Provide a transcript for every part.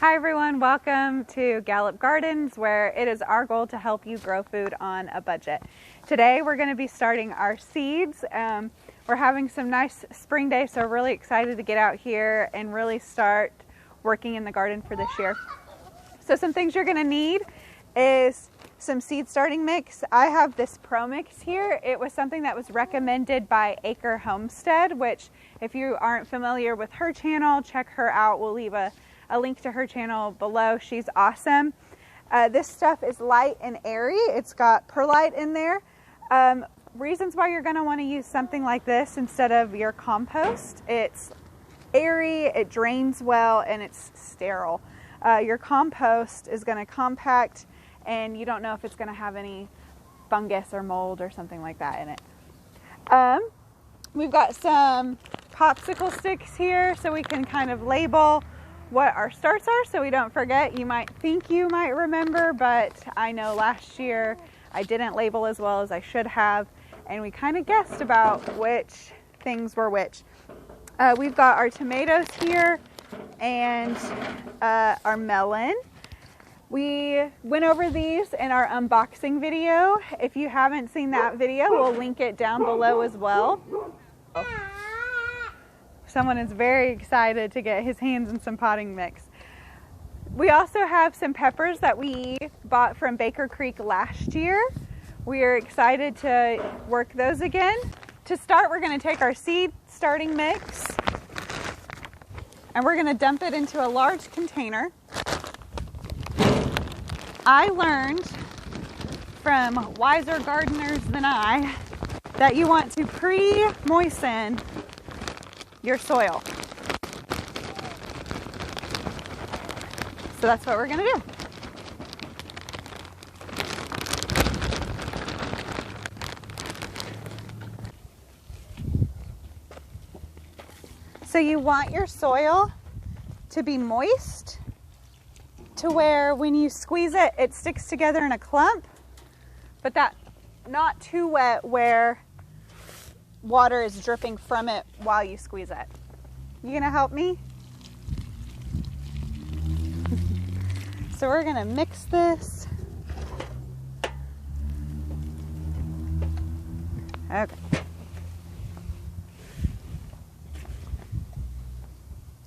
Hi everyone, welcome to Gallup Gardens, where it is our goal to help you grow food on a budget. Today we're going to be starting our seeds. We're having some nice spring days, so we're really excited to get out here and really start working in the garden for this year. So some things you're going to need is some seed starting mix. I have this Pro Mix here. It was something that was recommended by Acre Homestead, which if you aren't familiar with her channel, check her out. We'll leave a link to her channel below. She's awesome. This stuff is light and airy. It's got perlite in there. Reasons why you're going to want to use something like this instead of your compost: it's airy, it drains well, and it's sterile. Your compost is going to compact, and you don't know if it's going to have any fungus or mold or something like that in it. We've got some popsicle sticks here so we can kind of label what our starts are so we don't forget. You might think you might remember, but I know last year I didn't label as well as I should have, and we kind of guessed about which things were which. We've got our tomatoes here and our melon. We went over these in our unboxing video. If you haven't seen that video, we'll link it down below as well. Someone is very excited to get his hands in some potting mix. We also have some peppers that we bought from Baker Creek last year. We are excited to work those again. To start, we're going to take our seed starting mix and we're going to dump it into a large container. I learned from wiser gardeners than I that you want to pre-moisten your soil. So that's what we're going to do. So you want your soil to be moist to where when you squeeze it, it sticks together in a clump, but that not too wet where water is dripping from it while you squeeze it. You gonna help me? So we're gonna mix this. Okay.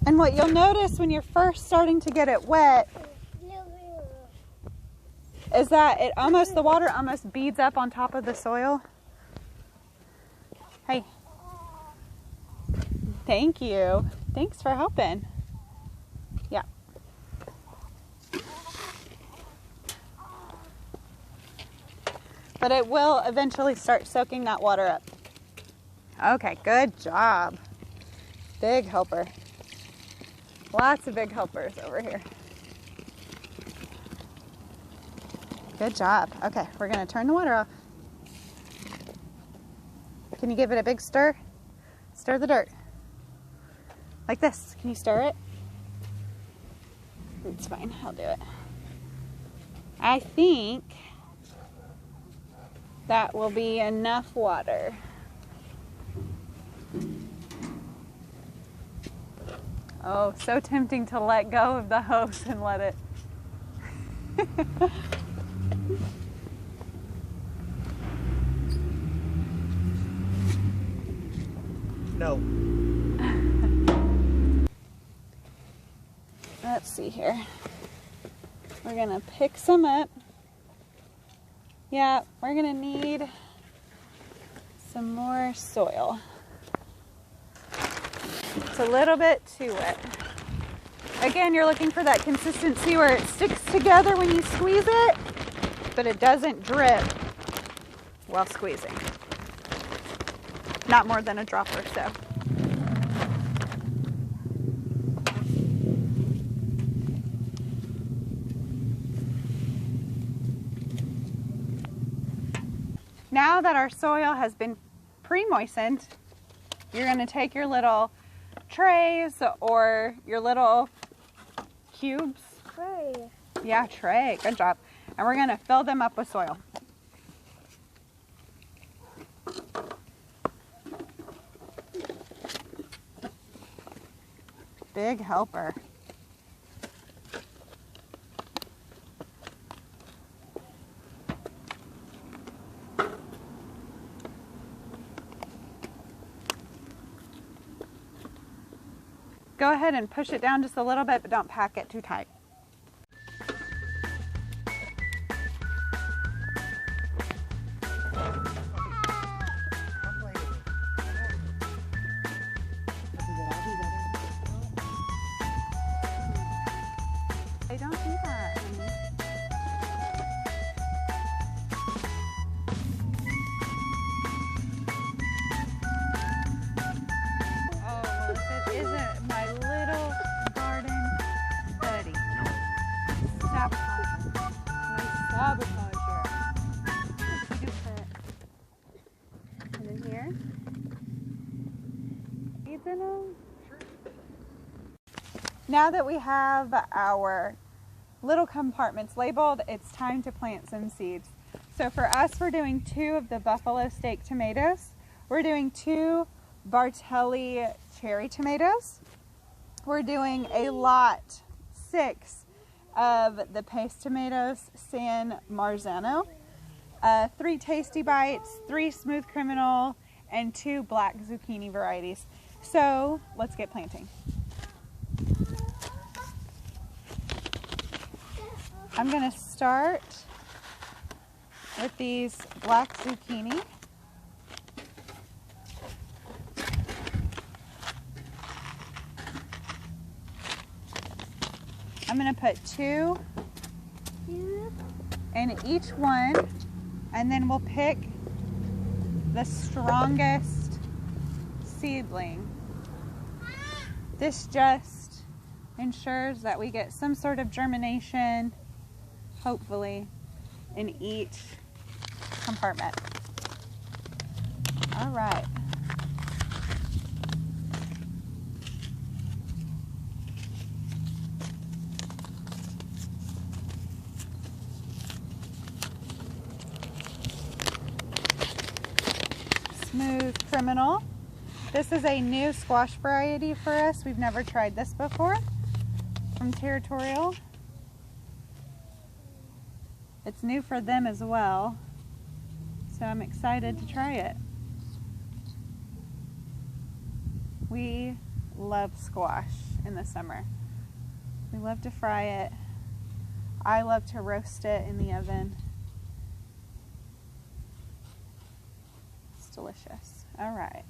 And what you'll notice when you're first starting to get it wet is that the water almost beads up on top of the soil. Hey. Thank you. Thanks for helping. Yeah. But it will eventually start soaking that water up. Okay, good job. Big helper. Lots of big helpers over here. Good job. Okay, we're going to turn the water off. Can you give it a big stir? Stir the dirt. Like this. Can you stir it? It's fine. I'll do it. I think that will be enough water. Oh, so tempting to let go of the hose and let it. No. Let's see here. We're gonna pick some up. Yeah, we're gonna need some more soil. It's a little bit too wet. Again, you're looking for that consistency where it sticks together when you squeeze it, but it doesn't drip while squeezing. Not more than a drop or so. Now that our soil has been pre-moistened, you're going to take your little trays or your little cubes. Tray. Yeah, tray. Good job. And we're going to fill them up with soil. Big helper. go ahead and push it down just a little bit, but don't pack it too tight. They don't do that, honey. Oh, well, if it isn't my little garden buddy. Sabotager. My sabotager. You do put it in here. Seeds in them. Now that we have our little compartments labeled, it's time to plant some seeds. So for us, we're doing 2 of the buffalo steak tomatoes. We're doing 2 Bartelli cherry tomatoes. We're doing a lot, 6 of the paste tomatoes, San Marzano, 3 Tasty Bites, 3 Smooth Criminal, and 2 black zucchini varieties. So let's get planting. I'm going to start with these black zucchini. I'm going to put 2 in each one, and then we'll pick the strongest seedling. This just ensures that we get some sort of germination, hopefully, in each compartment. All right. Smooth Criminal. This is a new squash variety for us. We've never tried this before. From Territorial. It's new for them as well, so I'm excited to try it. We love squash in the summer. We love to fry it. I love to roast it in the oven. It's delicious. All right.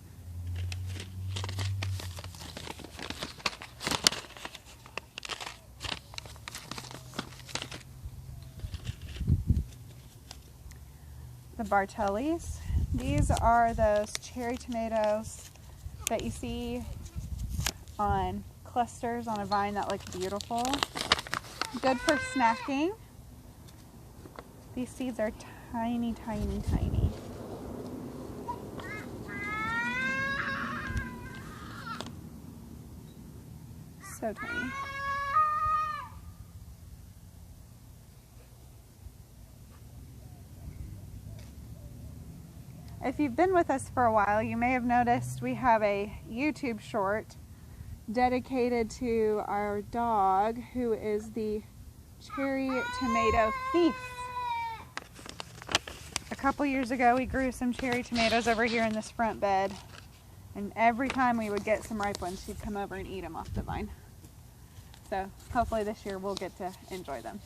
The Bartellis. These are those cherry tomatoes that you see on clusters on a vine that look beautiful. Good for snacking. These seeds are tiny, tiny, tiny. So tiny. If you've been with us for a while, you may have noticed we have a YouTube short dedicated to our dog, who is the cherry tomato thief. A couple years ago, we grew some cherry tomatoes over here in this front bed, and every time we would get some ripe ones, she'd come over and eat them off the vine. So hopefully this year we'll get to enjoy them.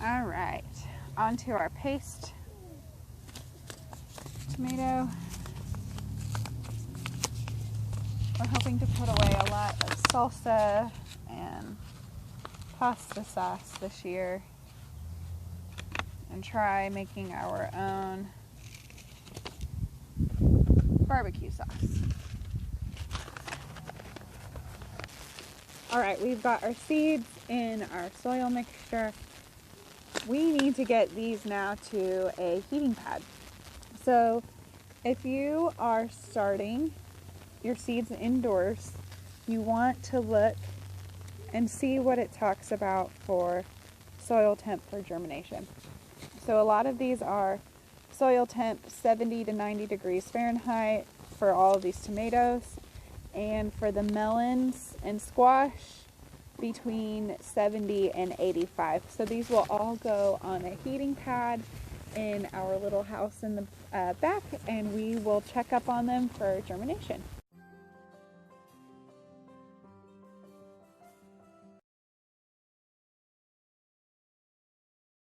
All right, on to our paste tomato. We're hoping to put away a lot of salsa and pasta sauce this year and try making our own barbecue sauce. All right, we've got our seeds in our soil mixture. We need to get these now to a heating pad. So if you are starting your seeds indoors, you want to look and see what it talks about for soil temp for germination. So a lot of these are soil temp 70 to 90 degrees Fahrenheit for all of these tomatoes, and for the melons and squash between 70 and 85. So these will all go on a heating pad in our little house in the back, and we will check up on them for germination.